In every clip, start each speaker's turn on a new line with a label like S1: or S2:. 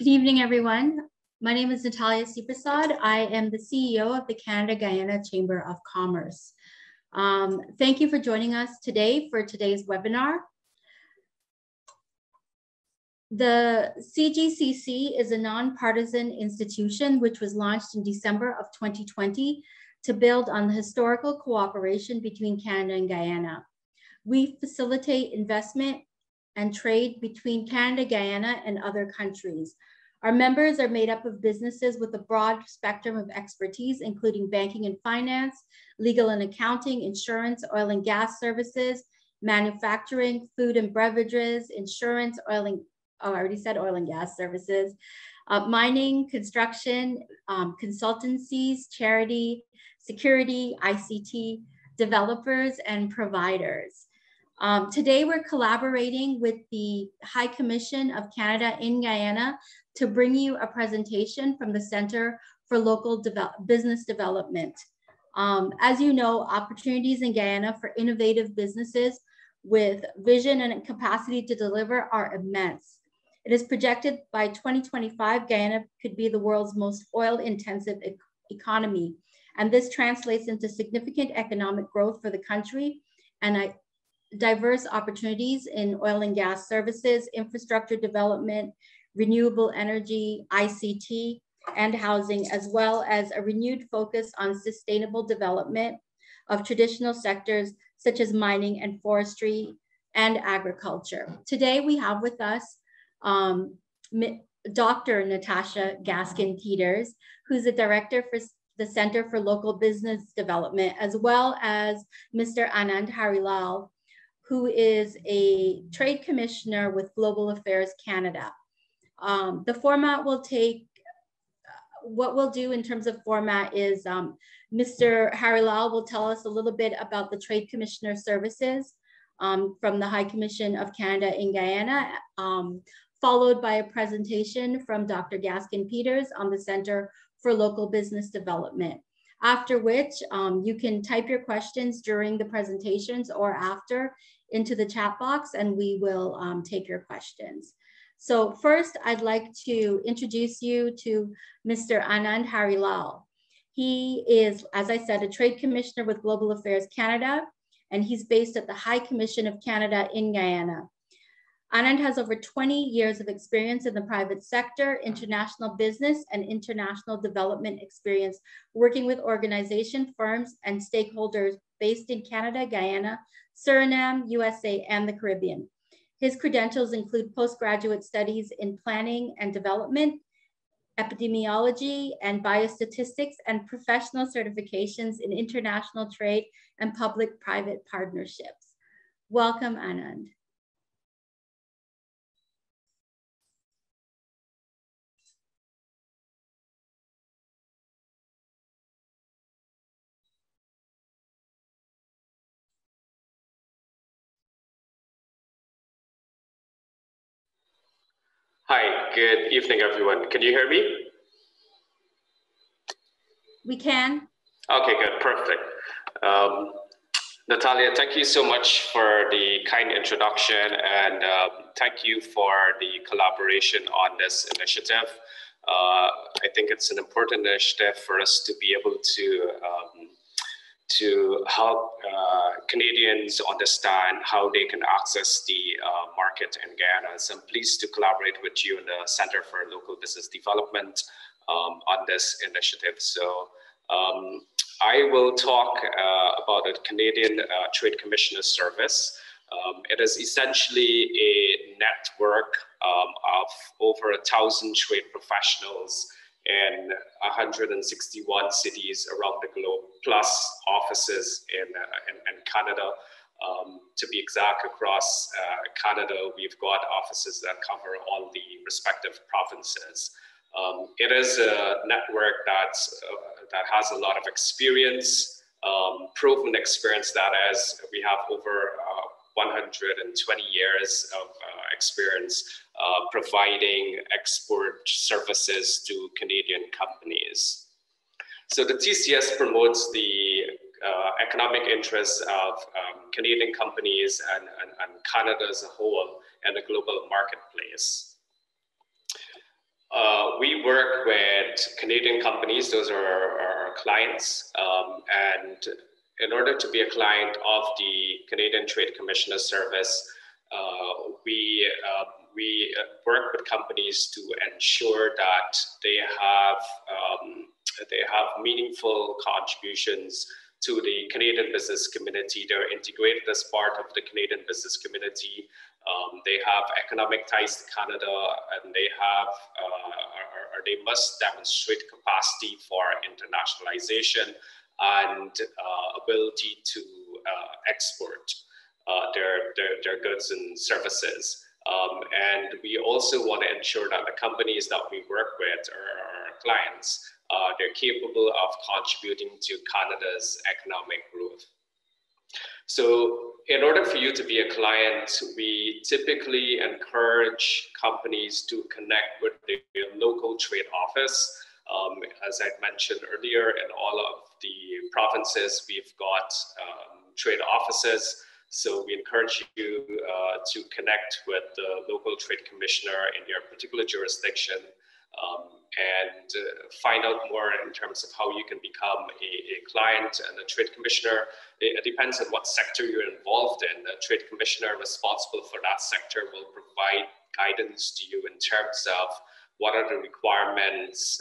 S1: Good evening, everyone. My name is Natalia Siprasad. I am the CEO of the Canada-Guyana Chamber of Commerce. Thank you for joining us today for today's webinar. The CGCC is a nonpartisan institution which was launched in December of 2020 to build on the historical cooperation between Canada and Guyana. We facilitate investment and trade between Canada, Guyana, and other countries. Our members are made up of businesses with a broad spectrum of expertise, including banking and finance, legal and accounting, insurance, oil and gas services, manufacturing, food and beverages, insurance, I already said oil and gas services, mining, construction, consultancies, charity, security, ICT, developers, and providers. Today, we're collaborating with the High Commission of Canada in Guyana to bring you a presentation from the Center for Local Business Development. As you know, opportunities in Guyana for innovative businesses with vision and capacity to deliver are immense. It is projected by 2025, Guyana could be the world's most oil-intensive economy, and this translates into significant economic growth for the country and diverse opportunities in oil and gas services, infrastructure development, renewable energy, ICT, and housing, as well as a renewed focus on sustainable development of traditional sectors such as mining and forestry and agriculture. Today we have with us Dr. Natasha Gaskin-Peters, who's the director for the Center for Local Business Development, as well as Mr. Anand Harilal, who is a trade commissioner with Global Affairs Canada. The format will take, what we'll do in terms of format is Mr. Harilal will tell us a little bit about the Trade Commissioner Services from the High Commission of Canada in Guyana, followed by a presentation from Dr. Gaskin-Peters on the Center for Local Business Development. After which you can type your questions during the presentations or after into the chat box, and we will take your questions. So first, I'd like to introduce you to Mr. Anand Harilal. He is, as I said, a trade commissioner with Global Affairs Canada, and he's based at the High Commission of Canada in Guyana. Anand has over 20 years of experience in the private sector, international business, and international development experience, working with organizations, firms, and stakeholders based in Canada, Guyana, Suriname, USA, and the Caribbean. His credentials include postgraduate studies in planning and development, epidemiology and biostatistics, and professional certifications in international trade and public-private partnerships. Welcome, Anand.
S2: Hi, good evening, everyone. Can you hear me?
S1: We can.
S2: Okay, good, perfect. Natalia, thank you so much for the kind introduction, and thank you for the collaboration on this initiative. I think it's an important initiative for us to be able to help Canadians understand how they can access the market in Guyana. So I'm pleased to collaborate with you in the Center for Local Business Development on this initiative. So I will talk about the Canadian Trade Commissioner Service. It is essentially a network of over 1,000 trade professionals in 161 cities around the globe, plus offices in Canada. To be exact, across Canada, we've got offices that cover all the respective provinces. It is a network that has a lot of experience, proven experience. That is, we have over 120 years of experience providing export services to Canadian companies. So the TCS promotes the economic interests of Canadian companies and Canada as a whole and the global marketplace. We work with Canadian companies, those are our clients, and in order to be a client of the Canadian Trade Commissioner Service, we work with companies to ensure that they have meaningful contributions to the Canadian business community. They're integrated as part of the Canadian business community. They have economic ties to Canada, and they have, or they must demonstrate capacity for internationalization and ability to export their goods and services. And we also want to ensure that the companies that we work with, or our clients, they're capable of contributing to Canada's economic growth. So in order for you to be a client, we typically encourage companies to connect with their local trade office. As I mentioned earlier, in all of the provinces, we've got trade offices. So we encourage you to connect with the local trade commissioner in your particular jurisdiction, and find out more in terms of how you can become a client and a trade commissioner. It depends on what sector you're involved in. The trade commissioner responsible for that sector will provide guidance to you in terms of what are the requirements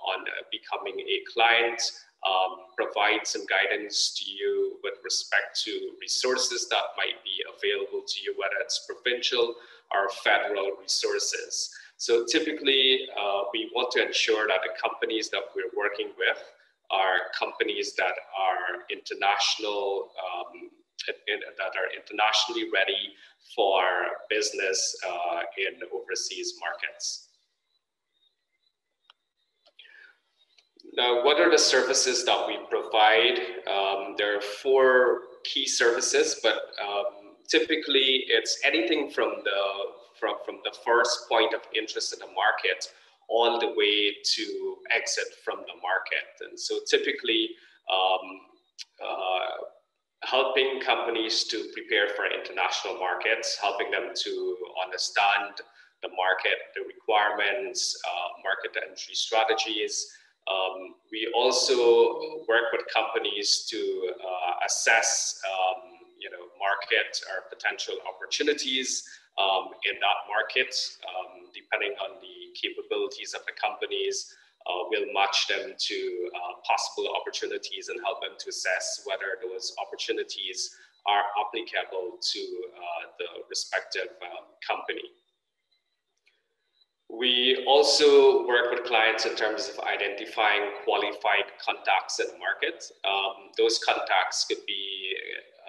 S2: on becoming a client, provide some guidance to you with respect to resources that might be available to you, whether it's provincial or federal resources. So typically, we want to ensure that the companies that we're working with are companies that are international, that are internationally ready for business in overseas markets. Now, what are the services that we provide? There are 4 key services, but typically it's anything from the first point of interest in the market all the way to exit from the market. And so typically helping companies to prepare for international markets, helping them to understand the market, the requirements, market entry strategies. We also work with companies to assess market or potential opportunities in that market. Depending on the capabilities of the companies, we'll match them to possible opportunities and help them to assess whether those opportunities are applicable to the respective company. We also work with clients in terms of identifying qualified contacts in the market. Those contacts could be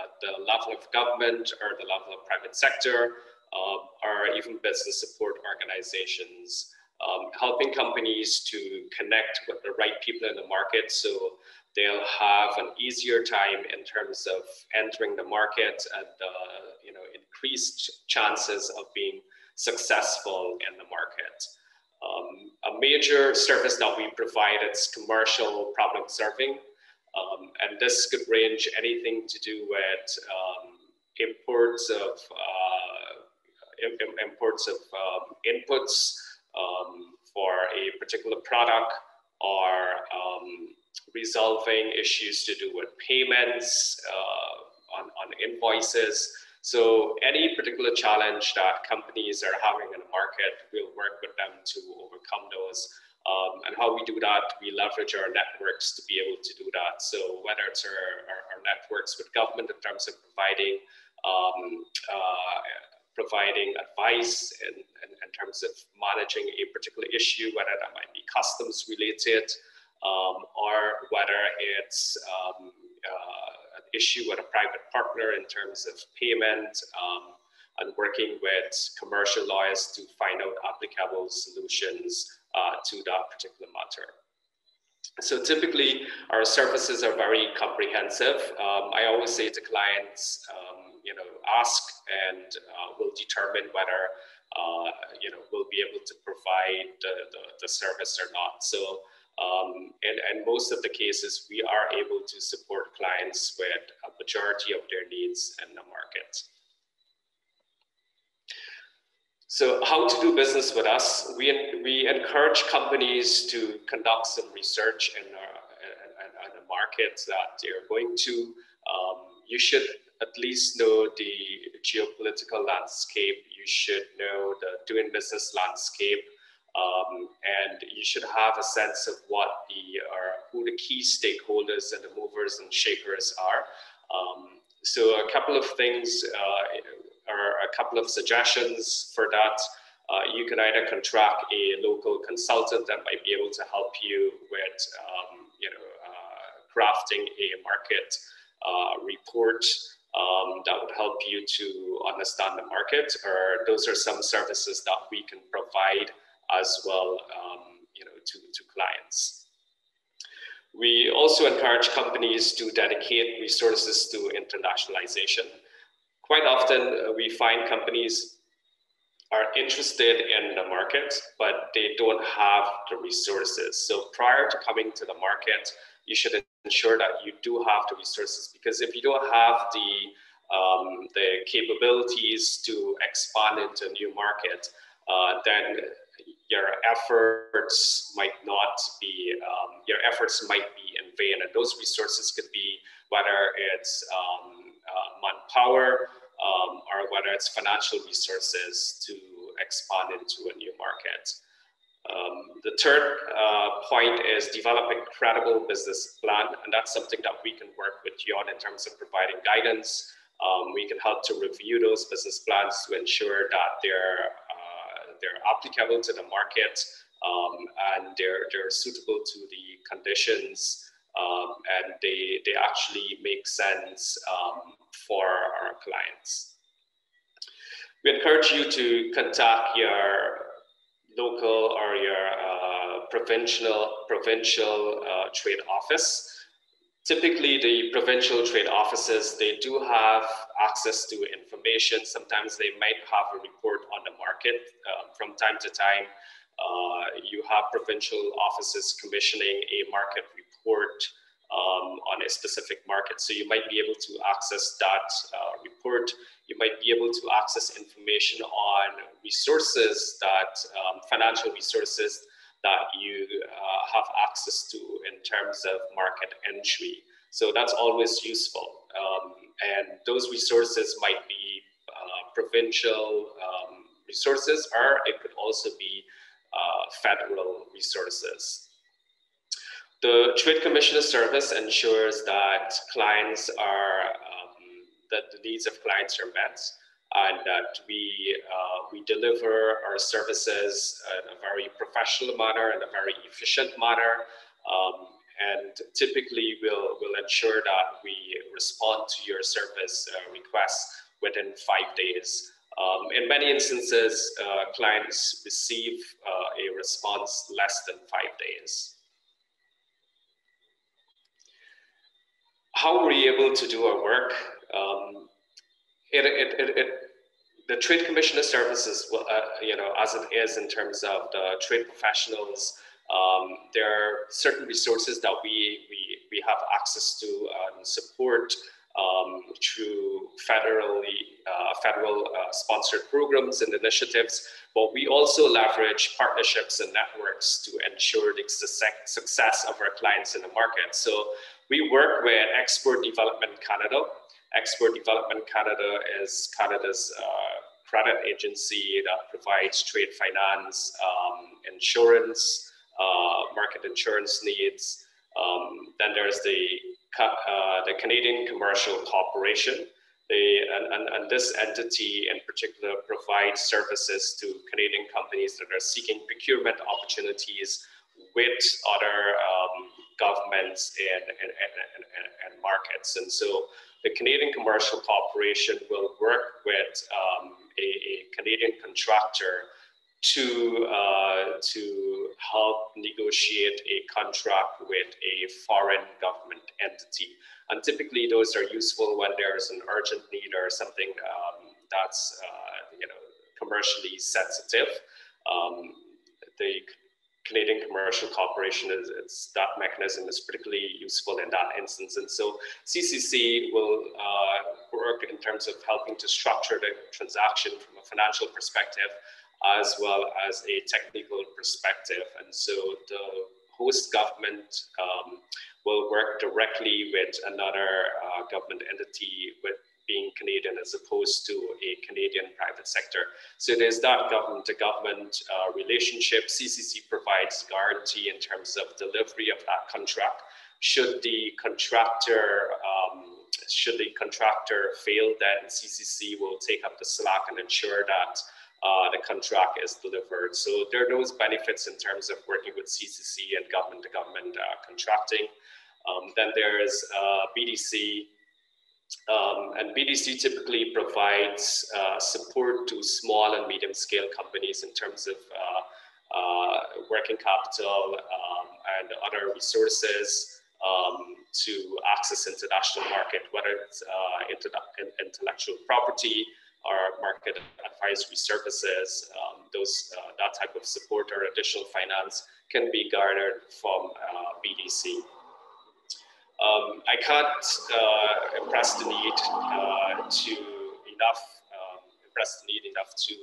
S2: at the level of government or the level of private sector, or even business support organizations, helping companies to connect with the right people in the market so they'll have an easier time in terms of entering the market and increased chances of being successful in the market. A major service that we provide is commercial problem solving, and this could range anything to do with imports of inputs for a particular product, or resolving issues to do with payments on invoices. So any particular challenge that companies are having in the market, we'll work with them to overcome those. And how we do that, we leverage our networks to be able to do that. So whether it's our networks with government in terms of providing advice in terms of managing a particular issue, whether that might be customs related, or whether it's an issue with a private partner in terms of payment, and working with commercial lawyers to find out applicable solutions to that particular matter. So typically, our services are very comprehensive. I always say to clients, ask and we'll determine whether we'll be able to provide the service or not. So in most of the cases, we are able to support clients with a majority of their needs in the market. So how to do business with us? We encourage companies to conduct some research in the markets that they're going to. You should at least know the geopolitical landscape. You should know the doing business landscape. And you should have a sense of what who the key stakeholders and the movers and shakers are. So a couple of things or a couple of suggestions for that. You can either contract a local consultant that might be able to help you with, crafting a market report that would help you to understand the market, or those are some services that we can provide as well, to clients. We also encourage companies to dedicate resources to internationalization. Quite often, we find companies are interested in the market, but they don't have the resources. So prior to coming to the market, you should ensure that you do have the resources, because if you don't have the capabilities to expand into a new market, then your efforts might not be, your efforts might be in vain. And those resources could be whether it's manpower, or whether it's financial resources to expand into a new market. The third point is develop a credible business plan, and that's something that we can work with you on in terms of providing guidance. We can help to review those business plans to ensure that they're applicable to the market, and they're suitable to the conditions, and they actually make sense for our clients. We encourage you to contact your local or your provincial trade office. Typically, the provincial trade offices, they do have access to information. Sometimes they might have a report on the market. From time to time, you have provincial offices commissioning a market report on a specific market. So you might be able to access that report. You might be able to access information on resources that, financial resources that you have access to in terms of market entry. So that's always useful. And those resources might be provincial resources, or it could also be federal resources. The Trade Commissioner Service ensures that clients are, that the needs of clients are met, and that we deliver our services in a very professional manner, in a very efficient manner, and typically we'll ensure that we respond to your service requests within 5 days. In many instances, clients receive a response less than 5 days. How were we able to do our work? The Trade Commissioner Services, as it is in terms of the trade professionals, there are certain resources that we have access to and support through federal sponsored programs and initiatives, but we also leverage partnerships and networks to ensure the success of our clients in the market. So we work with Export Development Canada. Export Development Canada is Canada's credit agency that provides trade finance, insurance, market insurance needs. Then there's the Canadian Commercial Corporation. And this entity in particular provides services to Canadian companies that are seeking procurement opportunities with other governments and markets. And so the Canadian Commercial Corporation will work with a Canadian contractor to help negotiate a contract with a foreign government entity. And typically those are useful when there's an urgent need or something that's commercially sensitive. The Canadian Commercial Corporation that mechanism is particularly useful in that instance. And so CCC will work in terms of helping to structure the transaction from a financial perspective, as well as a technical perspective. And so the host government will work directly with another government entity, with being Canadian as opposed to a Canadian private sector. So there's that government-to-government relationship. CCC provides guarantee in terms of delivery of that contract. Should the contractor fail, then CCC will take up the slack and ensure that the contract is delivered. So there are those benefits in terms of working with CCC and government-to-government contracting. Then there is BDC, and BDC typically provides support to small and medium-scale companies in terms of working capital and other resources to access international market, whether it's intellectual property or market advisory services. That type of support or additional finance can be garnered from BDC. I can't impress the need enough to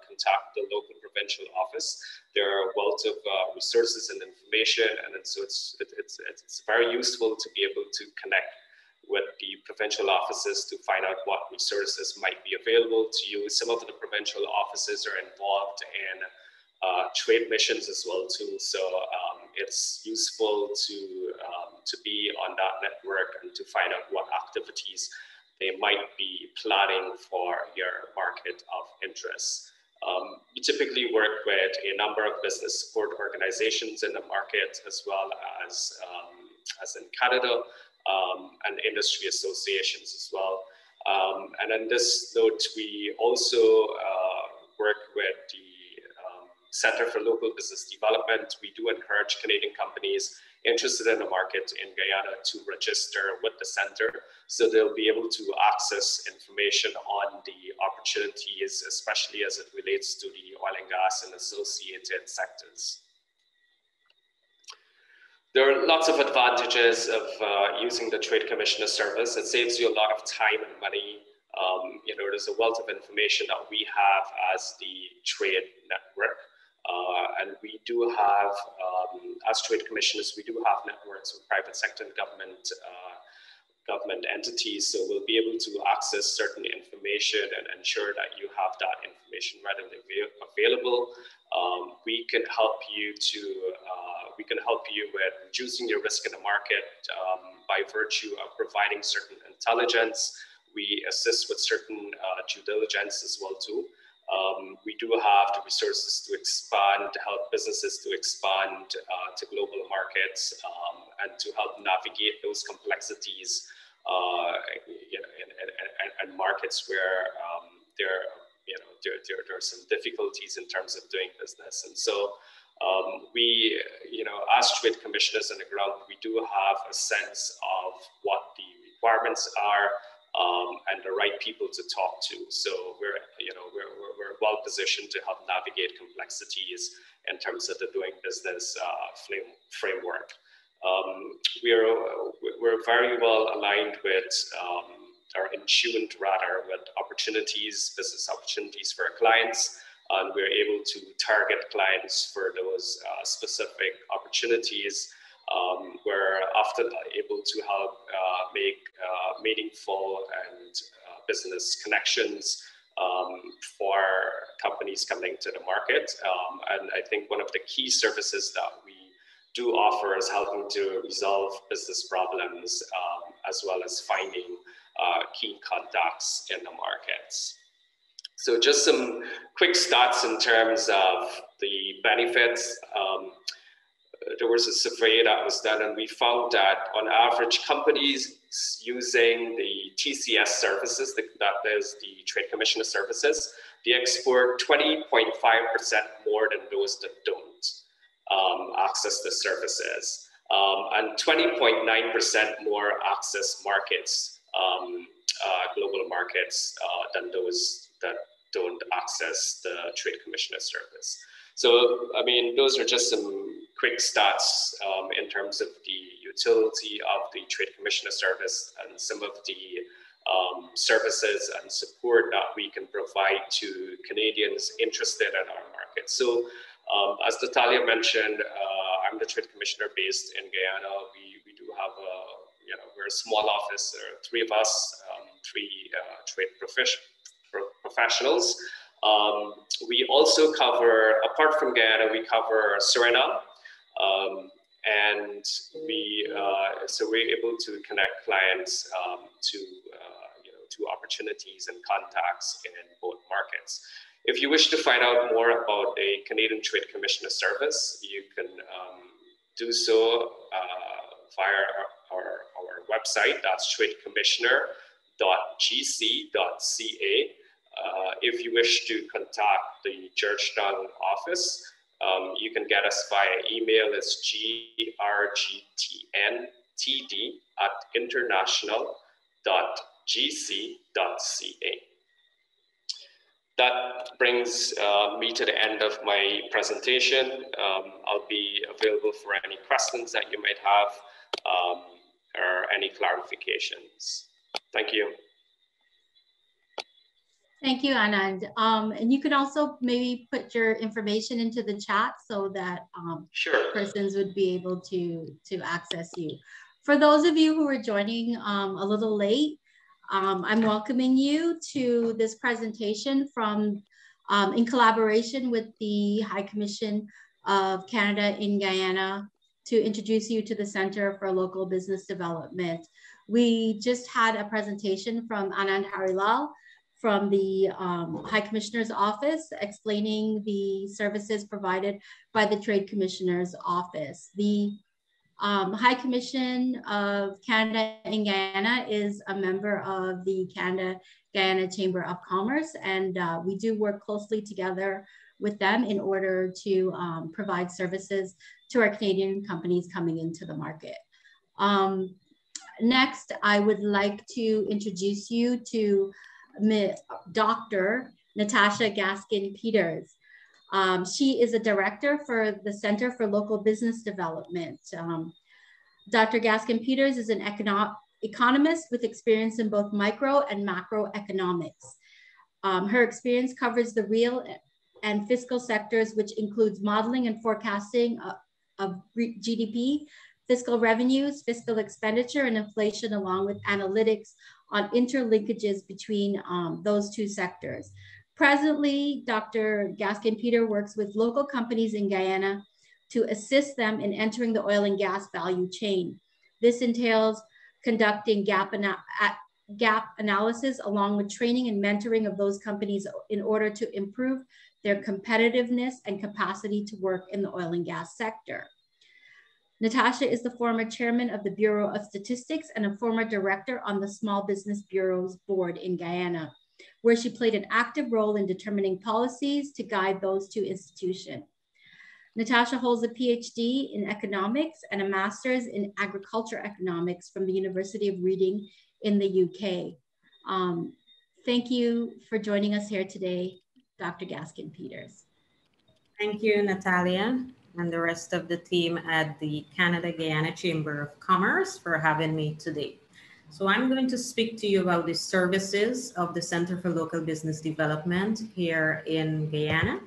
S2: contact the local provincial office. There are a wealth of resources and information, and so it's very useful to be able to connect with the provincial offices to find out what resources might be available to you. Some of the provincial offices are involved in trade missions as well too. So it's useful to be on that network and to find out what activities they might be planning for your market of interest. We typically work with a number of business support organizations in the market, as well as in Canada, and industry associations as well. And on this note, we also work with the Center for Local Business Development. We do encourage Canadian companies interested in the market in Guyana to register with the center, so they'll be able to access information on the opportunities, especially as it relates to the oil and gas and associated sectors. There are lots of advantages of using the Trade Commissioner service. It saves you a lot of time and money. There's a wealth of information that we have as the trade network. And we do have, as trade commissioners, we do have networks with private sector and government entities. So we'll be able to access certain information and ensure that you have that information readily available. We can help you with reducing your risk in the market by virtue of providing certain intelligence. We assist with certain due diligence as well too. We do have the resources to expand, to help businesses to expand to global markets, and to help navigate those complexities in markets where there are some difficulties in terms of doing business. And so we, as trade commissioners on the ground, we do have a sense of what the requirements are, and the right people to talk to. So we're well positioned to help navigate complexities in terms of the doing business framework. We're very well aligned with, or in tune rather, with business opportunities for our clients. And we're able to target clients for those specific opportunities. We're often able to help make meaningful and business connections for companies coming to the market. And I think one of the key services that we do offer is helping to resolve business problems, as well as finding key contacts in the markets. So just some quick stats in terms of the benefits. There was a survey that was done, and we found that on average, companies using the TCS services, that is the Trade Commissioner services, they export 20.5% more than those that don't access the services, and 20.9% more access markets, global markets, than those that don't access the Trade Commissioner service. So, I mean, those are just some quick stats in terms of the utility of the Trade Commissioner service and some of the services and support that we can provide to Canadians interested in our market. So as Natalia mentioned, I'm the trade commissioner based in Guyana. We do have we're a small office. There are three of us, three trade professionals. We also cover, apart from Guyana, we cover Suriname. And so we're able to connect clients to opportunities and contacts in both markets. If you wish to find out more about a Canadian Trade Commissioner service, you can do so via our website. That's tradecommissioner.gc.ca. If you wish to contact the Georgetown office, you can get us via email. It's grgtn@international.gc.ca. That brings me to the end of my presentation. I'll be available for any questions that you might have or any clarifications. Thank you.
S1: Thank you, Anand. And you can also maybe put your information into the chat so that
S2: sure.
S1: persons would be able to access you. For those of you who are joining a little late, I'm welcoming you to this presentation from in collaboration with the High Commission of Canada in Guyana to introduce you to the Center for Local Business Development. We just had a presentation from Anand Harilal from the High Commissioner's Office explaining the services provided by the Trade Commissioner's Office. The High Commission of Canada in Guyana is a member of the Canada-Guyana Chamber of Commerce, and we do work closely together with them in order to provide services to our Canadian companies coming into the market. Next, I would like to introduce you to Dr. Natasha Gaskin-Peters. She is a director for the Center for Local Business Development. Dr. Gaskin-Peters is an economist with experience in both micro and macroeconomics. Her experience covers the real and fiscal sectors, which includes modeling and forecasting of GDP, fiscal revenues, fiscal expenditure, and inflation, along with analytics on interlinkages between those two sectors. Presently, Dr. Gaskin-Peters works with local companies in Guyana to assist them in entering the oil and gas value chain. This entails conducting gap analysis along with training and mentoring of those companies in order to improve their competitiveness and capacity to work in the oil and gas sector. Natasha is the former chairman of the Bureau of Statistics and a former director on the Small Business Bureau's board in Guyana, where she played an active role in determining policies to guide those two institutions. Natasha holds a PhD in economics and a master's in agriculture economics from the University of Reading in the UK. Thank you for joining us here today, Dr. Gaskin-Peters.
S3: Thank you, Natalia, and the rest of the team at the Canada-Guyana Chamber of Commerce for having me today. So I'm going to speak to you about the services of the Center for Local Business Development here in Guyana.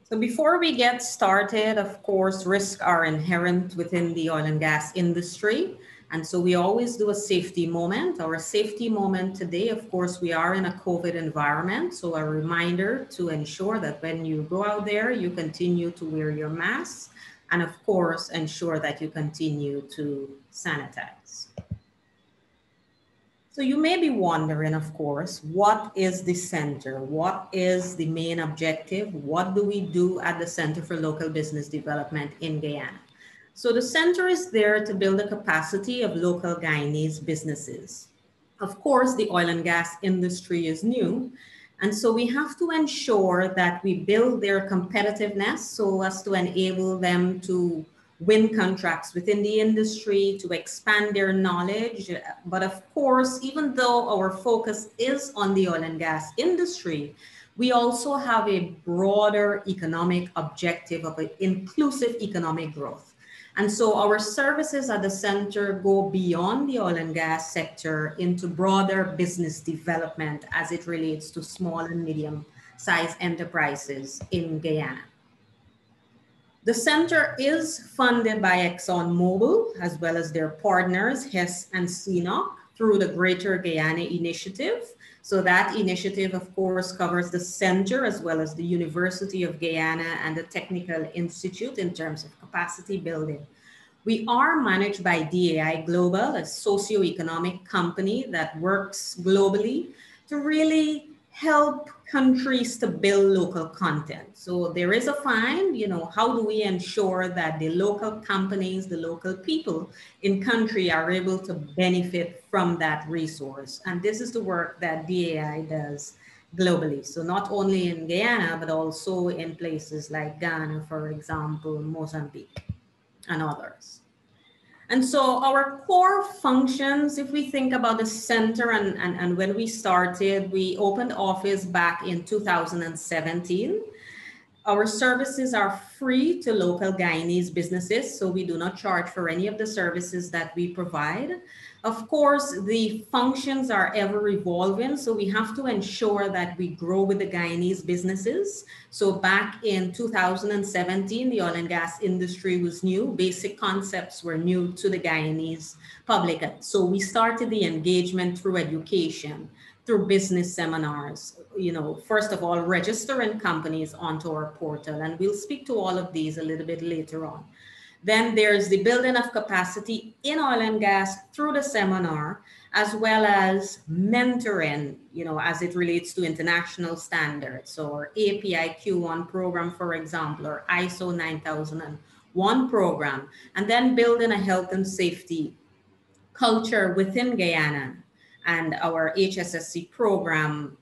S3: So before we get started, of course, risks are inherent within the oil and gas industry. And so we always do a safety moment. Our safety moment today, of course, we are in a COVID environment. So a reminder to ensure that when you go out there, you continue to wear your mask. And of course, ensure that you continue to sanitize. So you may be wondering, of course, what is the center? What is the main objective? What do we do at the Center for Local Business Development in Guyana? So the center is there to build the capacity of local Guyanese businesses. Of course, the oil and gas industry is new. And so we have to ensure that we build their competitiveness so as to enable them to win contracts within the industry, to expand their knowledge. But of course, even though our focus is on the oil and gas industry, we also have a broader economic objective of an inclusive economic growth. And so our services at the center go beyond the oil and gas sector into broader business development as it relates to small and medium-sized enterprises in Guyana. The center is funded by ExxonMobil as well as their partners, Hess and CNOC, through the Greater Guyana Initiative. So that initiative, of course, covers the center as well as the University of Guyana and the Technical Institute in terms of capacity building. We are managed by DAI Global, a socioeconomic company that works globally to really help countries to build local content. So there is a find, how do we ensure that the local companies, the local people in country are able to benefit from that resource? And this is the work that DAI does globally. So not only in Guyana, but also in places like Ghana, for example, Mozambique, and others. And so our core functions, if we think about the center and when we started, we opened office back in 2017. Our services are free to local Guyanese businesses, so we do not charge for any of the services that we provide. Of course, the functions are ever evolving, so we have to ensure that we grow with the Guyanese businesses. So back in 2017, the oil and gas industry was new. Basic concepts were new to the Guyanese public. So we started the engagement through education, through business seminars, first of all, registering companies onto our portal. And we'll speak to all of these a little bit later on. Then there's the building of capacity in oil and gas through the seminar, as well as mentoring, as it relates to international standards. So our API Q1 program, for example, or ISO 9001 program, and then building a health and safety culture within Guyana. And our HSSC program,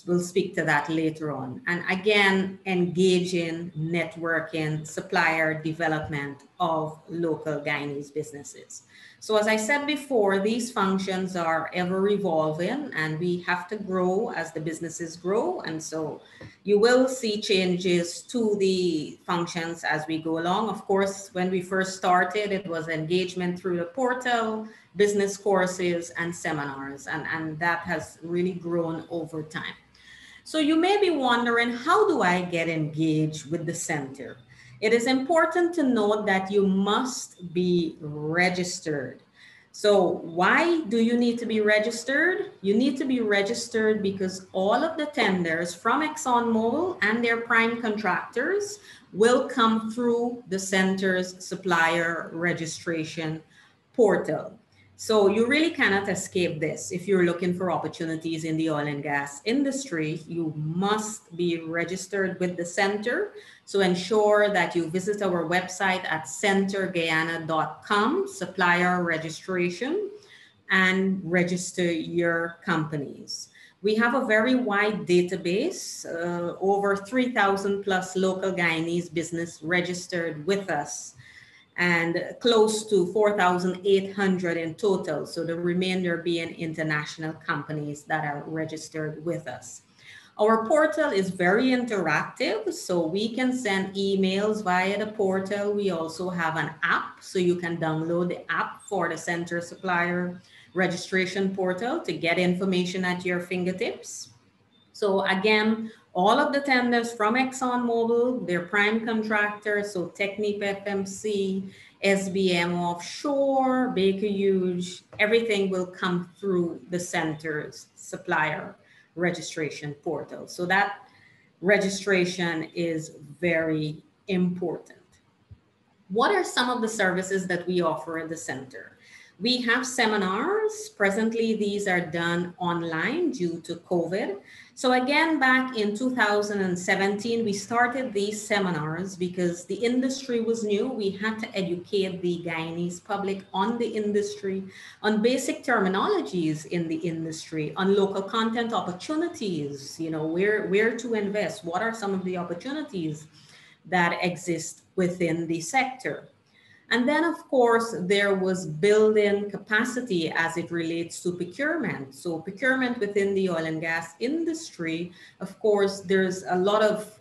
S3: we'll speak to that later on. And again, engaging, networking, supplier development of local Guyanese businesses. So as I said before, these functions are ever evolving and we have to grow as the businesses grow. And so you will see changes to the functions as we go along. Of course, when we first started, it was engagement through the portal, business courses and seminars, and that has really grown over time. So you may be wondering, how do I get engaged with the center? It is important to note that you must be registered. So why do you need to be registered? You need to be registered because all of the tenders from ExxonMobil and their prime contractors will come through the center's supplier registration portal. So you really cannot escape this. If you're looking for opportunities in the oil and gas industry, you must be registered with the center. So ensure that you visit our website at centerguyana.com, supplier registration, and register your companies. We have a very wide database, over 3,000 plus local Guyanese business registered with us, and close to 4,800 in total. So the remainder being international companies that are registered with us. Our portal is very interactive, so we can send emails via the portal. We also have an app, so you can download the app for the center supplier registration portal to get information at your fingertips. So again, all of the tenders from ExxonMobil, their prime contractors, so Technip FMC, SBM Offshore, Baker Hughes, everything will come through the center's supplier registration portal. So that registration is very important. What are some of the services that we offer at the center? We have seminars. Presently, these are done online due to COVID. So again, back in 2017, we started these seminars because the industry was new. We had to educate the Guyanese public on the industry, on basic terminologies in the industry, on local content opportunities, where to invest, what are some of the opportunities that exist within the sector. And then, of course, there was building capacity as it relates to procurement. So procurement within the oil and gas industry, of course, there's a lot of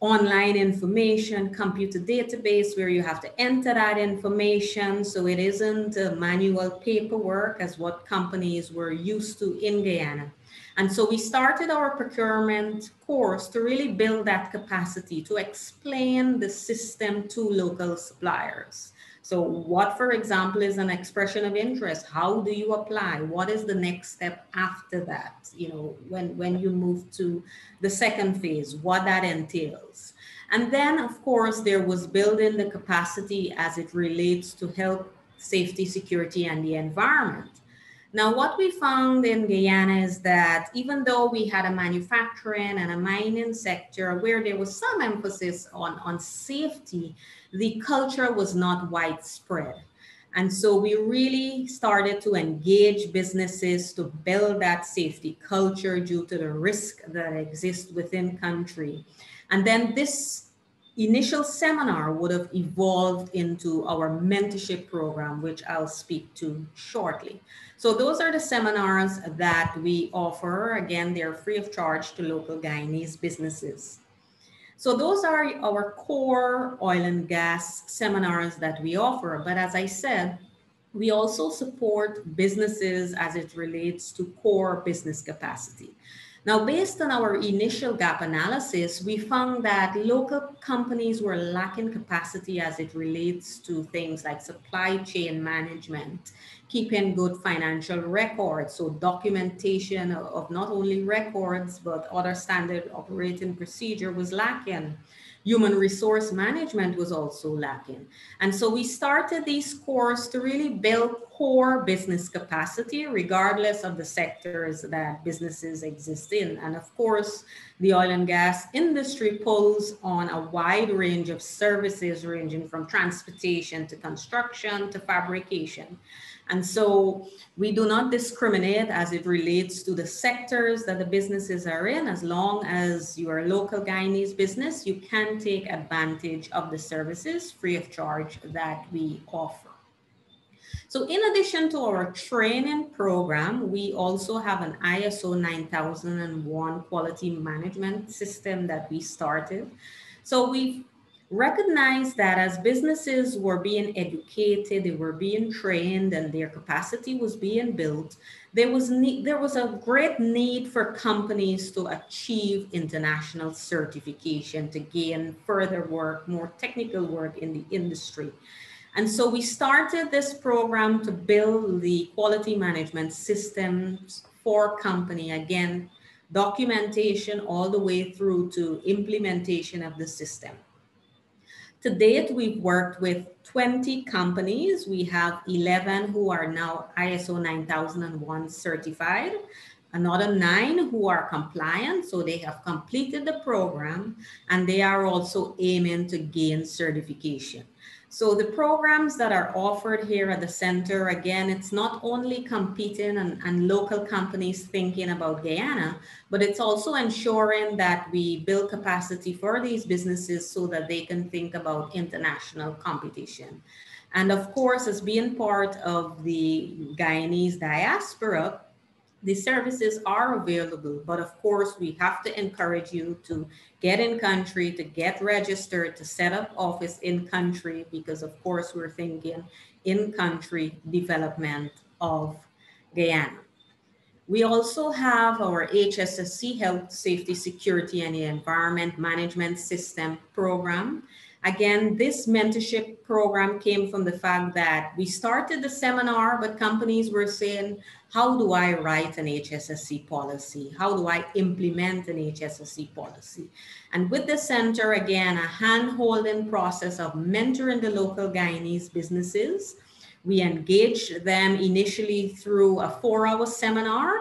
S3: online information, computer database where you have to enter that information. So it isn't manual paperwork as what companies were used to in Guyana. And so we started our procurement course to really build that capacity to explain the system to local suppliers. So what, for example, is an expression of interest? How do you apply? What is the next step after that? You know, when you move to the second phase, what that entails. And then, of course, there was building the capacity as it relates to health, safety, security, and the environment. Now, what we found in Guyana is that even though we had a manufacturing and a mining sector where there was some emphasis on safety, the culture was not widespread. And so we really started to engage businesses to build that safety culture due to the risk that exists within country. And then this initial seminar would have evolved into our mentorship program, which I'll speak to shortly. So those are the seminars that we offer. Again, they're free of charge to local Guyanese businesses. So those are our core oil and gas seminars that we offer. But as I said, we also support businesses as it relates to core business capacity. Now, based on our initial gap analysis, we found that local companies were lacking capacity as it relates to things like supply chain management, keeping good financial records, so documentation of not only records, but other standard operating procedure was lacking. Human resource management was also lacking. And so we started these courses to really build core business capacity, regardless of the sectors that businesses exist in. And of course, the oil and gas industry pulls on a wide range of services, ranging from transportation to construction to fabrication. And so we do not discriminate as it relates to the sectors that the businesses are in. As long as you are a local Guyanese business, you can take advantage of the services free of charge that we offer. So in addition to our training program, we also have an ISO 9001 quality management system that we started. So we've recognized that as businesses were being educated, they were being trained, and their capacity was being built, there was a great need for companies to achieve international certification to gain further work, more technical work in the industry. And so we started this program to build the quality management systems for company, again, documentation all the way through to implementation of the system. To date, we've worked with 20 companies. We have 11 who are now ISO 9001 certified, another 9 who are compliant, so they have completed the program, and they are also aiming to gain certification. So the programs that are offered here at the center, again, it's not only competing and local companies thinking about Guyana, but it's also ensuring that we build capacity for these businesses so that they can think about international competition. And of course, as being part of the Guyanese diaspora, the services are available, but of course, we have to encourage you to get in country, to get registered, to set up office in country, because of course, we're thinking in country development of Guyana. We also have our HSSC, Health, Safety, Security, and the Environment Management System program. Again, this mentorship program came from the fact that we started the seminar, but companies were saying, how do I write an HSSC policy? How do I implement an HSSC policy? And with the center, again, a hand-holding process of mentoring the local Guyanese businesses. We engage them initially through a 4-hour seminar,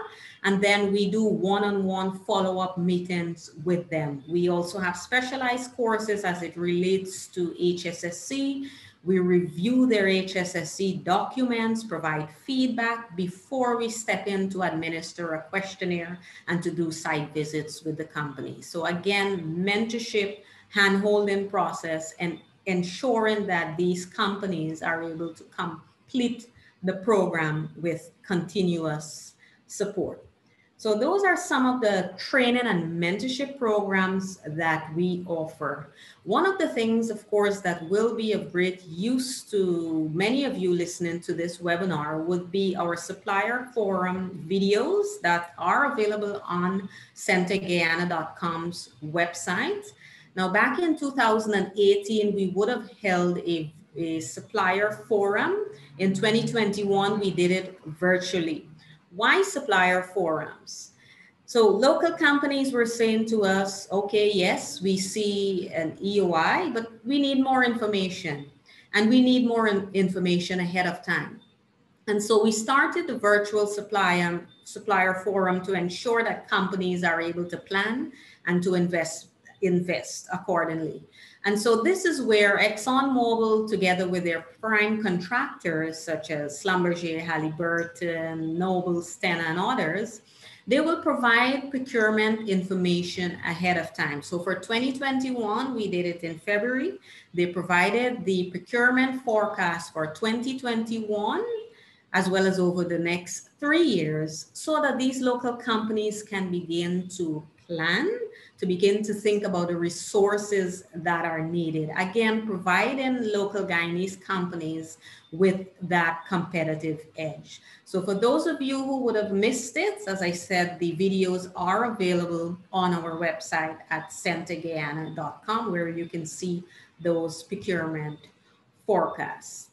S3: and then we do one-on-one follow-up meetings with them. We also have specialized courses as it relates to HSSC. We review their HSSC documents, provide feedback before we step in to administer a questionnaire and to do site visits with the company. So again, mentorship, hand-holding process, and ensuring that these companies are able to complete the program with continuous support. So those are some of the training and mentorship programs that we offer. One of the things, of course, that will be of great use to many of you listening to this webinar would be our supplier forum videos that are available on centerguyana.com's website. Now, back in 2018, we would have held a supplier forum. In 2021, we did it virtually. Why supplier forums? So local companies were saying to us, okay, yes, we see an EOI, but we need more information, and we need more information ahead of time. And so we started the virtual supplier forum to ensure that companies are able to plan and to invest accordingly. And so this is where ExxonMobil, together with their prime contractors such as Schlumberger, Halliburton, Noble, Stena, and others, they will provide procurement information ahead of time. So for 2021, we did it in February. They provided the procurement forecast for 2021, as well as over the next 3 years, so that these local companies can begin to plan, to begin to think about the resources that are needed. Again, providing local Guyanese companies with that competitive edge. So for those of you who would have missed it, as I said, the videos are available on our website at centerguyana.com, where you can see those procurement forecasts.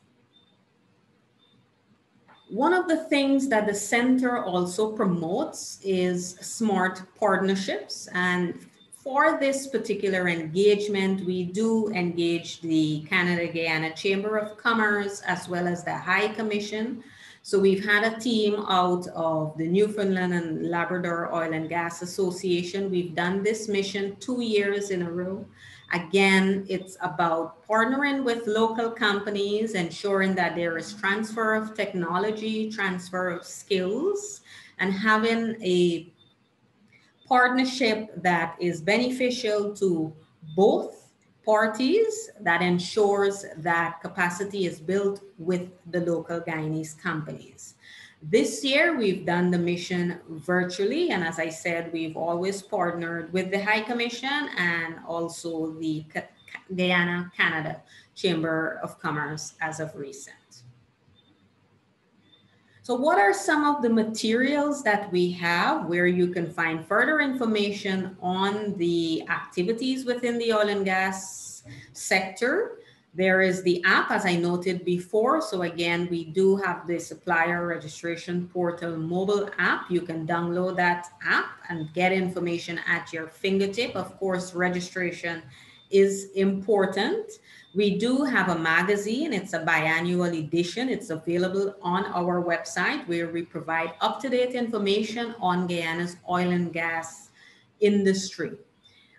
S3: One of the things that the center also promotes is smart partnerships. And for this particular engagement, we do engage the Canada-Guyana Chamber of Commerce as well as the High Commission. So we've had a team out of the Newfoundland and Labrador Oil and Gas Association. We've done this mission 2 years in a row. Again, it's about partnering with local companies, ensuring that there is transfer of technology, transfer of skills, and having a partnership that is beneficial to both parties, that ensures that capacity is built with the local Guyanese companies. This year, we've done the mission virtually. And as I said, we've always partnered with the High Commission and also the Guyana, Canada Chamber of Commerce as of recent. So what are some of the materials that we have where you can find further information on the activities within the oil and gas sector? There is the app, as I noted before. So again, we do have the supplier registration portal mobile app. You can download that app and get information at your fingertip. Of course, registration is important. We do have a magazine. It's a biannual edition. It's available on our website, where we provide up-to-date information on Guyana's oil and gas industry.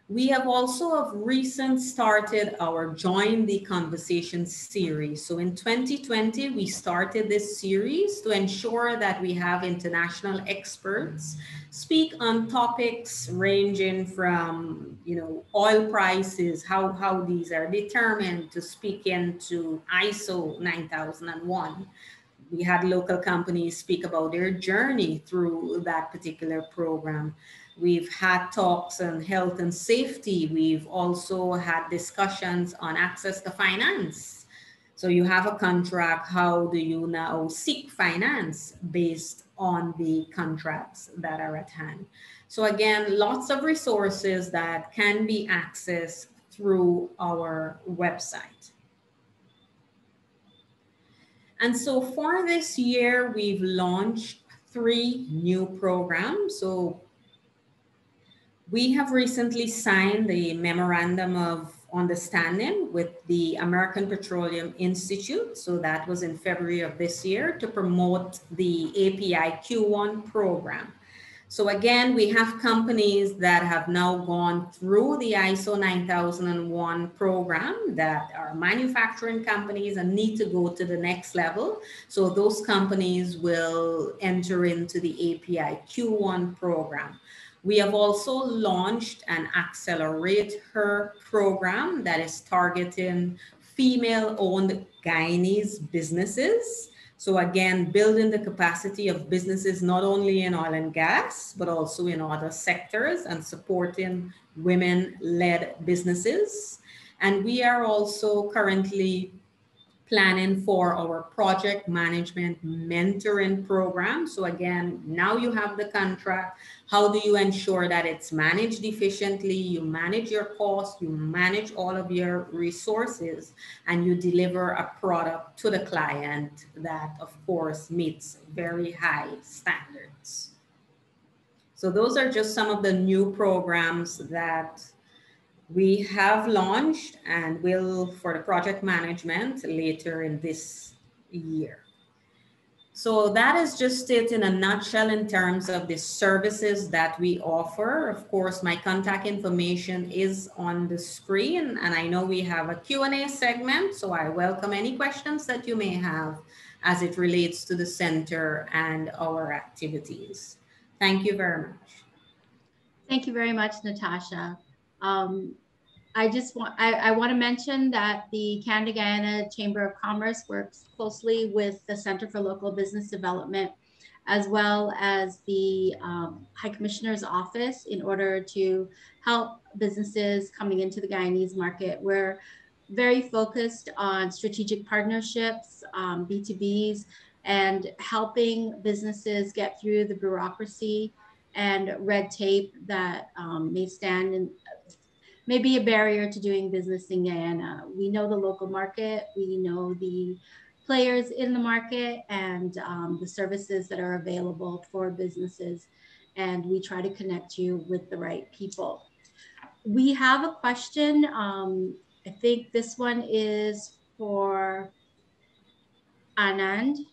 S3: We have also of recent started our Join the Conversation series. So in 2020, we started this series to ensure that we have international experts speak on topics ranging from, oil prices, how these are determined, to speak into ISO 9001. We had local companies speak about their journey through that particular program. We've had talks on health and safety. We've also had discussions on access to finance. So you have a contract, how do you now seek finance based on the contracts that are at hand? So again, lots of resources that can be accessed through our website. And so for this year, we've launched 3 new programs. So we have recently signed the Memorandum of Understanding with the American Petroleum Institute. So that was in February of this year, to promote the API Q1 program. So again, we have companies that have now gone through the ISO 9001 program that are manufacturing companies and need to go to the next level. So those companies will enter into the API Q1 program. We have also launched an Accelerate Her program that is targeting female-owned Guyanese businesses So again, building the capacity of businesses, not only in oil and gas, but also in other sectors, and supporting women-led businesses. And we are also currently planning for our project management mentoring program. So again, now you have the contract. How do you ensure that it's managed efficiently? You manage your costs, you manage all of your resources, and you deliver a product to the client that, of course, meets very high standards. So those are just some of the new programs that we have launched and will for the project management later in this year. So that is just it in a nutshell in terms of the services that we offer. Of course, my contact information is on the screen, and I know we have a Q&A segment, so I welcome any questions that you may have as it relates to the center and our activities. Thank you very much.
S1: Thank you very much, Natasha. I want to mention that the Canada-Guyana Chamber of Commerce works closely with the Center for Local Business Development, as well as the High Commissioner's Office, in order to help businesses coming into the Guyanese market. We're very focused on strategic partnerships, B2Bs, and helping businesses get through the bureaucracy and red tape that may be a barrier to doing business in Guyana. We know the local market, we know the players in the market, and the services that are available for businesses, and we try to connect you with the right people. We have a question. I think this one is for Anand.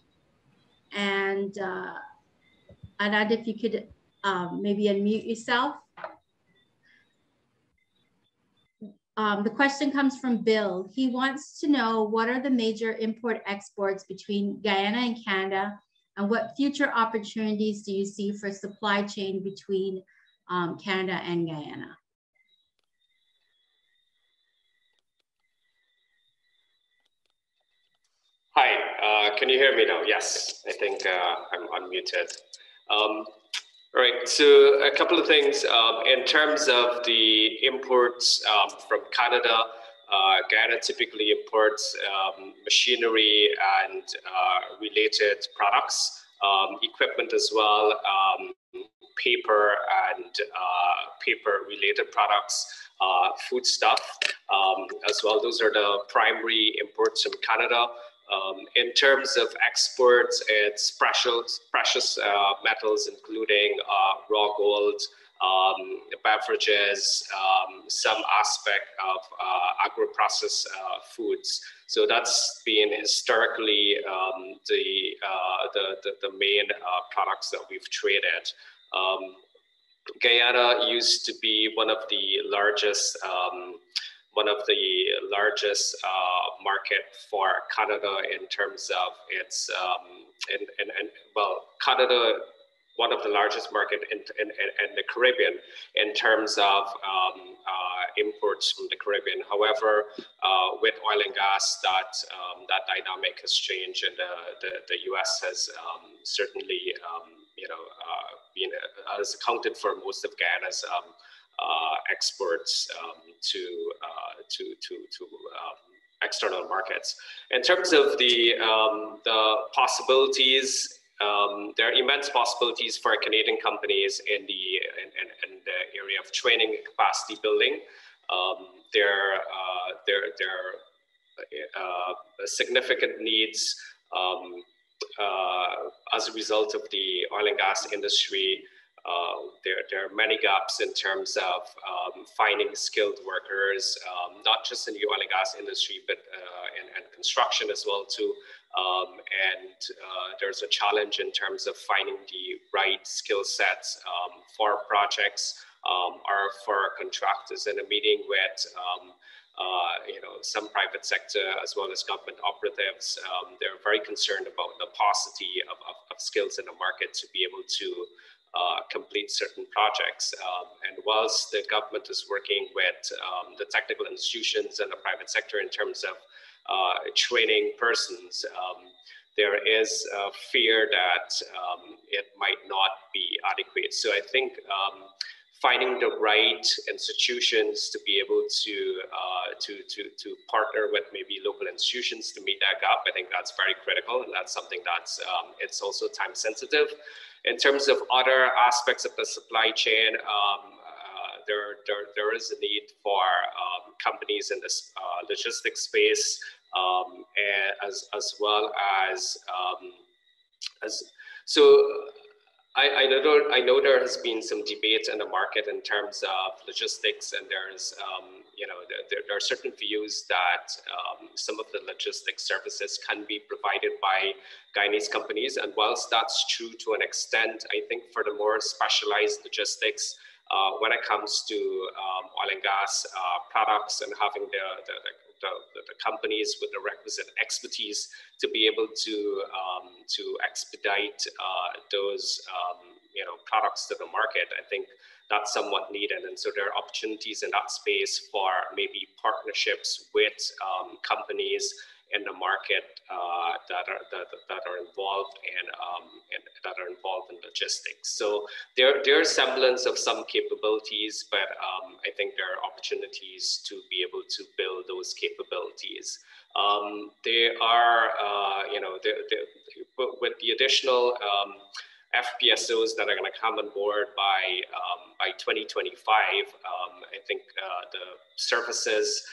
S1: And Anand, if you could maybe unmute yourself. The question comes from Bill. He wants to know, what are the major import-exports between Guyana and Canada, and what future opportunities do you see for supply chain between Canada and Guyana?
S2: Hi, can you hear me now? Yes, I think I'm unmuted. All right, so a couple of things. In terms of the imports from Canada, Guyana typically imports machinery and related products, equipment as well, paper and paper-related products, food stuff as well. Those are the primary imports from Canada. In terms of exports, it's precious metals, including raw gold, beverages, some aspect of agro-processed foods. So that's been historically the main products that we've traded. Guyana used to be one of the largest market for Canada in terms of its Canada, one of the largest market in the Caribbean in terms of imports from the Caribbean. However, with oil and gas, that dynamic has changed, and the U.S. has certainly has accounted for most of Guyana's exports to external markets. In terms of the possibilities, there are immense possibilities for Canadian companies in the area of training and capacity building. There are significant needs as a result of the oil and gas industry. There are many gaps in terms of finding skilled workers, not just in the oil and gas industry, but and construction as well too. There's a challenge in terms of finding the right skill sets for projects or for contractors. In a meeting with some private sector as well as government operatives, they're very concerned about the paucity of skills in the market to be able to complete certain projects. And whilst the government is working with the technical institutions and the private sector in terms of training persons, there is a fear that it might not be adequate. So I think finding the right institutions to be able to partner with maybe local institutions to meet that gap, I think that's very critical, and that's something that's it's also time sensitive. In terms of other aspects of the supply chain, there is a need for companies in this logistics space, as well as so. I know there has been some debate in the market in terms of logistics, and there's there are certain views that some of the logistics services can be provided by Guyanese companies, and whilst that's true to an extent, I think for the more specialized logistics, when it comes to oil and gas products, and having the companies with the requisite expertise to be able to expedite those products to the market, I think that's somewhat needed. And so there are opportunities in that space for maybe partnerships with companies in the market that are involved in logistics. So there's semblance of some capabilities, but I think there are opportunities to be able to build those capabilities. There are, with the additional FPSOs that are going to come on board by 2025, I think the services,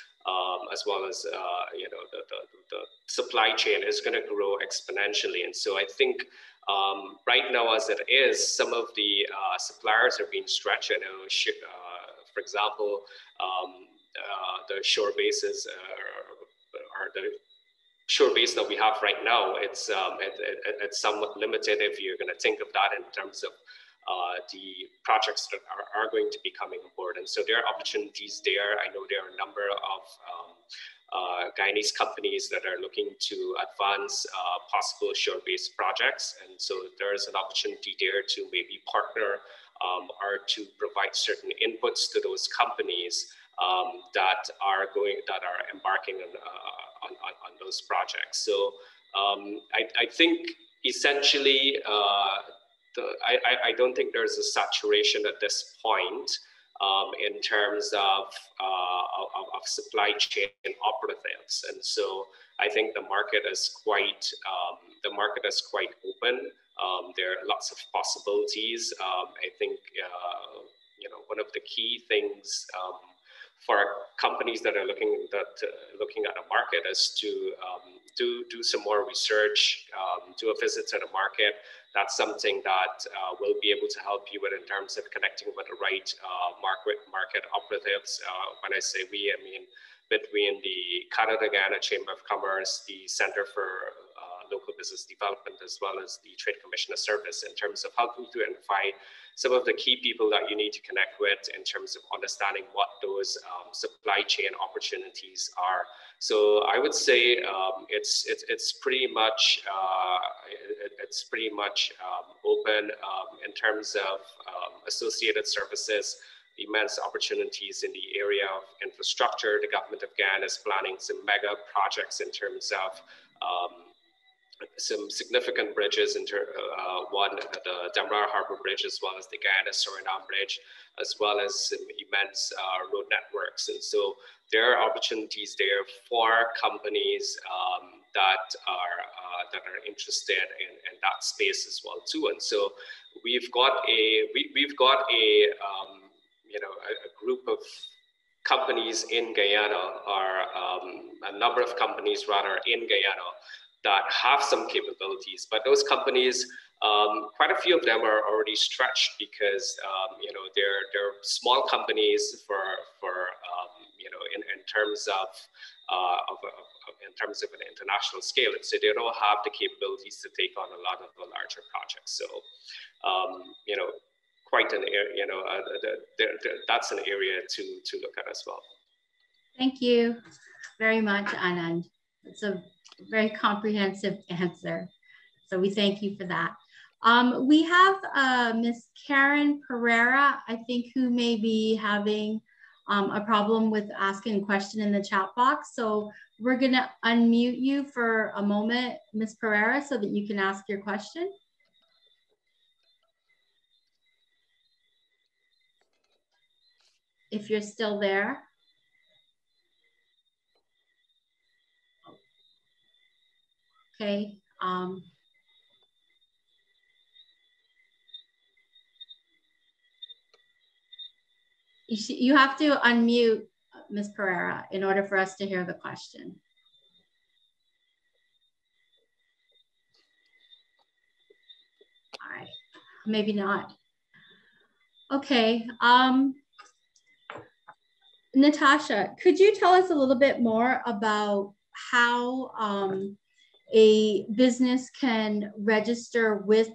S2: as well as the supply chain, is going to grow exponentially. And so I think right now, as it is, some of the suppliers are being stretched. I know, for example, the shore bases are the shore base that we have right now. It's somewhat limited if you're going to think of that in terms of the projects that are going to be coming aboard. And so there are opportunities there. I know there are a number of Guyanese companies that are looking to advance possible shore-based projects. And so there's an opportunity there to maybe partner or to provide certain inputs to those companies that are embarking on those projects. So I think essentially, I don't think there's a saturation at this point in terms of supply chain operatives, and so I think the market is quite open. There are lots of possibilities. I think one of the key things for companies that are looking at a market is to do some more research, do a visit to the market. That's something that we'll be able to help you with in terms of connecting with the right market operatives. When I say we, I mean between the Canada-Guyana Chamber of Commerce, the Center for Local Business Development, as well as the Trade Commissioner Service, in terms of helping to identify some of the key people that you need to connect with in terms of understanding what those supply chain opportunities are. So I would say it's pretty much open in terms of associated services. Immense opportunities in the area of infrastructure. The government of Guyana is planning some mega projects in terms of some significant bridges, one, the Damara Harbor Bridge, as well as the Guyana-Suriname Bridge, as well as some immense road networks. And so there are opportunities there for companies that are interested in that space as well too. And so we've got a group of companies in Guyana, or a number of companies rather in Guyana, that have some capabilities, but those companies, quite a few of them are already stretched because they're small companies in terms of an international scale, and so they don't have the capabilities to take on a lot of the larger projects. So quite an area, that's an area to look at as well.
S1: Thank you very much, Anand. It's a very comprehensive answer. So we thank you for that. We have Ms. Karen Pereira, I think, who may be having a problem with asking a question in the chat box. So we're gonna unmute you for a moment, Ms. Pereira, so that you can ask your question. If you're still there. Okay. You have to unmute Ms. Pereira in order for us to hear the question. All right, maybe not. Okay, Natasha, could you tell us a little bit more about how a business can register with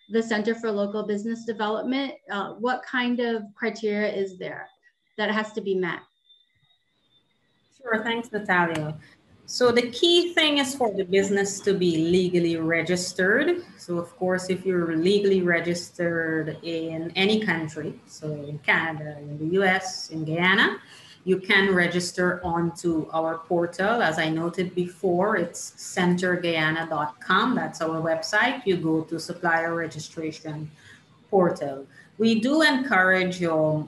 S1: the Center for Local Business Development? What kind of criteria is there that has to be met?
S3: Sure, thanks, Natalia. So the key thing is for the business to be legally registered. So of course, if you're legally registered in any country, so in Canada, in the US, in Guyana, you can register onto our portal. As I noted before, it's centerguyana.com. That's our website. You go to supplier registration portal. We do encourage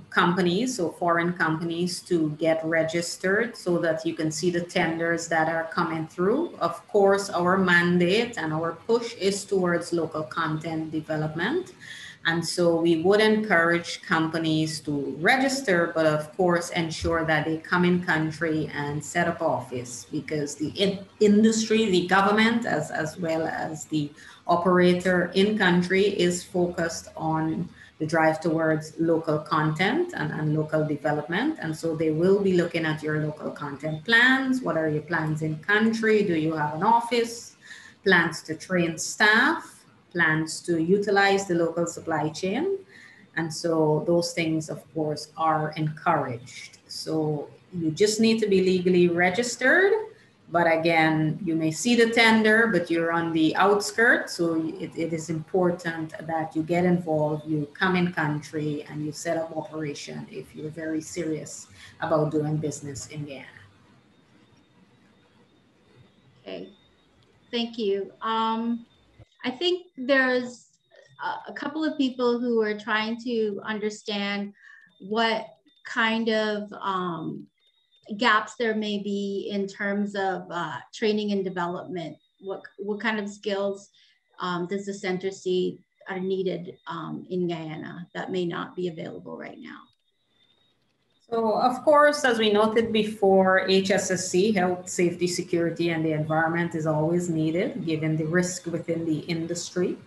S3: companies, so foreign companies, to get registered so that you can see the tenders that are coming through. Of course, our mandate and our push is towards local content development. And so we would encourage companies to register, but of course, ensure that they come in country and set up office, because the industry, the government, as well as the operator in country is focused on the drive towards local content and local development. And so they will be looking at your local content plans. What are your plans in country? Do you have an office? Plans to train staff, plans to utilize the local supply chain. And so those things, of course, are encouraged. So you just need to be legally registered. But again, you may see the tender, but you're on the outskirts. So it is important that you get involved, you come in country, and you set up operation if you're very serious about doing business in Guyana.
S1: Okay, thank you. I think there's a couple of people who are trying to understand what kind of gaps there may be in terms of training and development. What kind of skills does the center see are needed in Guyana that may not be available right now?
S3: So of course, as we noted before, HSSC, health, safety, security, and the environment is always needed given the risk within the industry.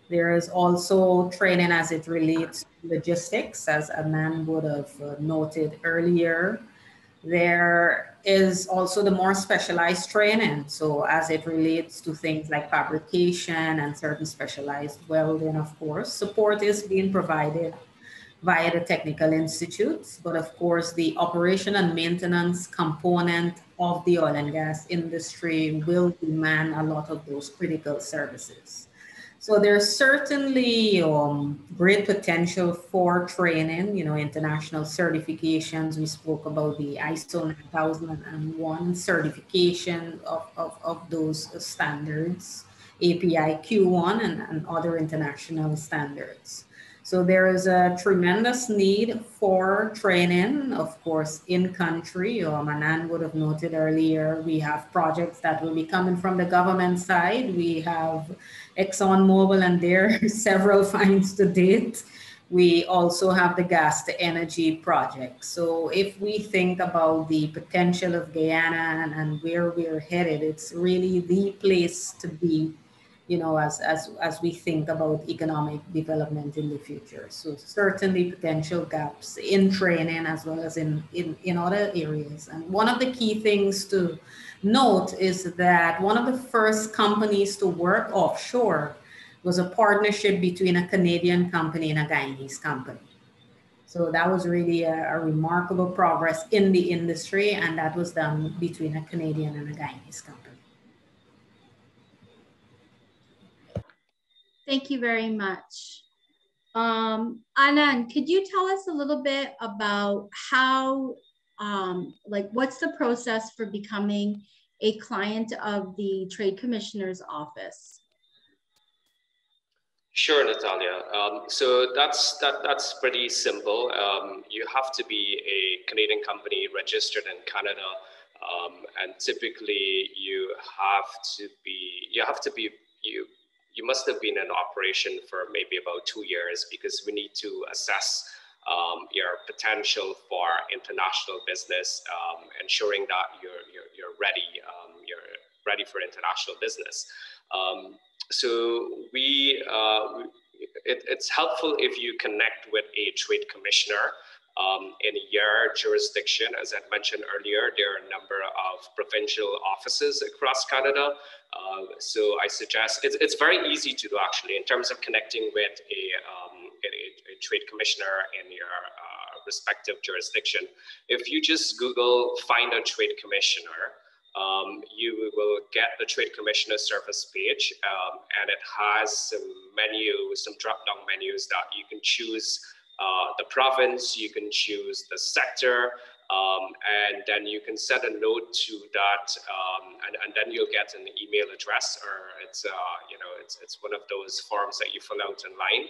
S3: There is also training as it relates to logistics, as Anand would have noted earlier. There is also the more specialized training. So as it relates to things like fabrication and certain specialized welding, of course, support is being provided via the technical institutes. But of course, the operation and maintenance component of the oil and gas industry will demand a lot of those critical services. So there's certainly great potential for training, international certifications. We spoke about the ISO 9001 certification of those standards, API Q1 and other international standards. So there is a tremendous need for training, of course, in country. Anand would have noted earlier, we have projects that will be coming from the government side. We have ExxonMobil and their several finds to date. We also have the gas to energy project. So if we think about the potential of Guyana and where we're headed, it's really the place to be, as we think about economic development in the future. So certainly potential gaps in training as well as in other areas. And one of the key things to note is that one of the first companies to work offshore was a partnership between a Canadian company and a Guyanese company. So that was really a remarkable progress in the industry, and that was done between a Canadian and a Guyanese company.
S1: Thank you very much. Anand, could you tell us a little bit about how, like, what's the process for becoming a client of the Trade Commissioner's Office?
S2: Sure, Natalia. So that's pretty simple. You have to be a Canadian company registered in Canada, and typically you must have been in operation for maybe about 2 years, because we need to assess your potential for international business, ensuring that you're ready. You're ready for international business. So it's helpful if you connect with a trade commissioner in your jurisdiction. As I mentioned earlier, there are a number of provincial offices across Canada. So I suggest it's very easy to do, actually, in terms of connecting with a trade commissioner in your respective jurisdiction. If you just Google "find a trade commissioner," you will get the Trade Commissioner Service page, and it has some drop-down menus that you can choose the province, you can choose the sector, and then you can set a note to that, and then you'll get an email address, or it's one of those forms that you fill out online.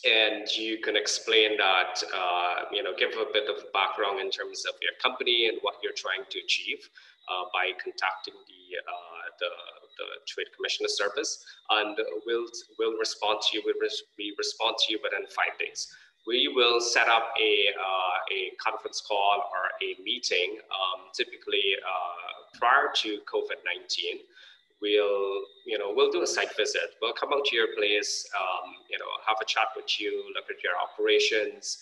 S2: And you can explain that, give a bit of background in terms of your company and what you're trying to achieve by contacting the Trade Commissioner Service, and we'll respond to you. We respond to you within 5 days. We will set up a conference call or a meeting, typically prior to COVID-19. We'll do a site visit. We'll come out to your place, have a chat with you, look at your operations.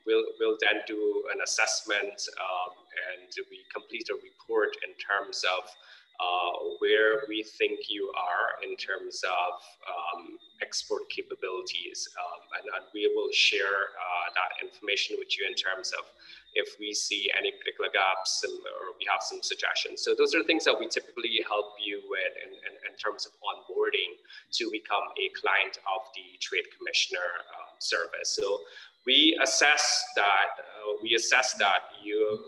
S2: We'll then do an assessment, and we complete a report in terms of where we think you are in terms of export capabilities, and we will share that information with you in terms of if we see any particular gaps, or we have some suggestions. So those are things that we typically help you with in terms of onboarding to become a client of the Trade Commissioner Service. So we assess that you're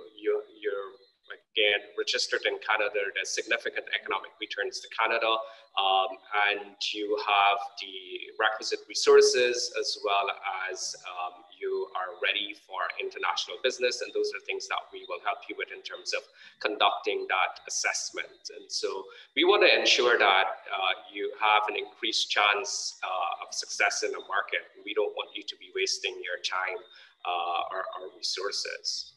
S2: again registered in Canada. There's significant economic returns to Canada, and you have the requisite resources, as well as you are ready for international business, and those are things that we will help you with in terms of conducting that assessment. And so we want to ensure that you have an increased chance of success in the market. We don't want you to be wasting your time or resources.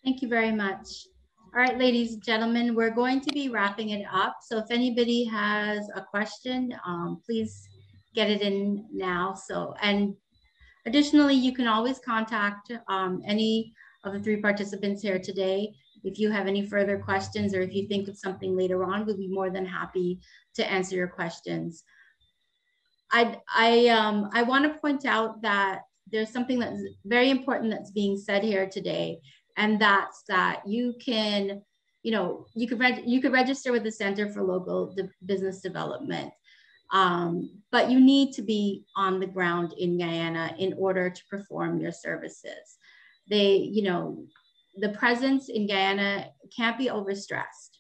S1: Thank you very much. All right, ladies and gentlemen, we're going to be wrapping it up. So if anybody has a question, please get it in now. So, and additionally, you can always contact any of the 3 participants here today. If you have any further questions, or if you think of something later on, we'll be more than happy to answer your questions. I want to point out that there's something that's very important that's being said here today, and that's that you can, you could register with the Center for Local Business Development, but you need to be on the ground in Guyana in order to perform your services. The presence in Guyana can't be overstressed.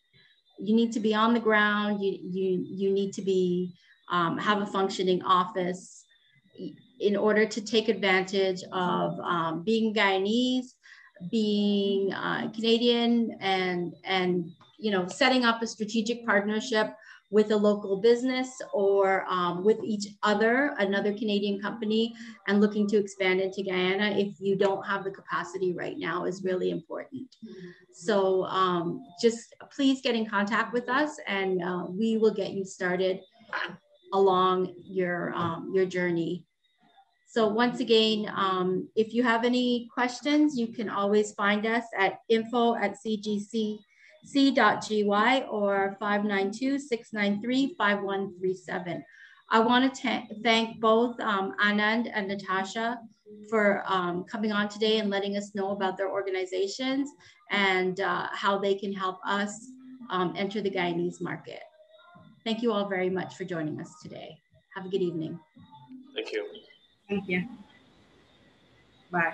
S1: You need to be on the ground. You need to be have a functioning office in order to take advantage of being Guyanese, being Canadian, and setting up a strategic partnership with a local business, or with another Canadian company, and looking to expand into Guyana if you don't have the capacity right now is really important. So just please get in contact with us, and we will get you started along your journey. So once again, if you have any questions, you can always find us at info@cgcc.gy or 592-693-5137. I want to thank both Anand and Natasha for coming on today and letting us know about their organizations and how they can help us enter the Guyanese market. Thank you all very much for joining us today. Have a good evening.
S2: Thank you.
S3: Thank you. Bye.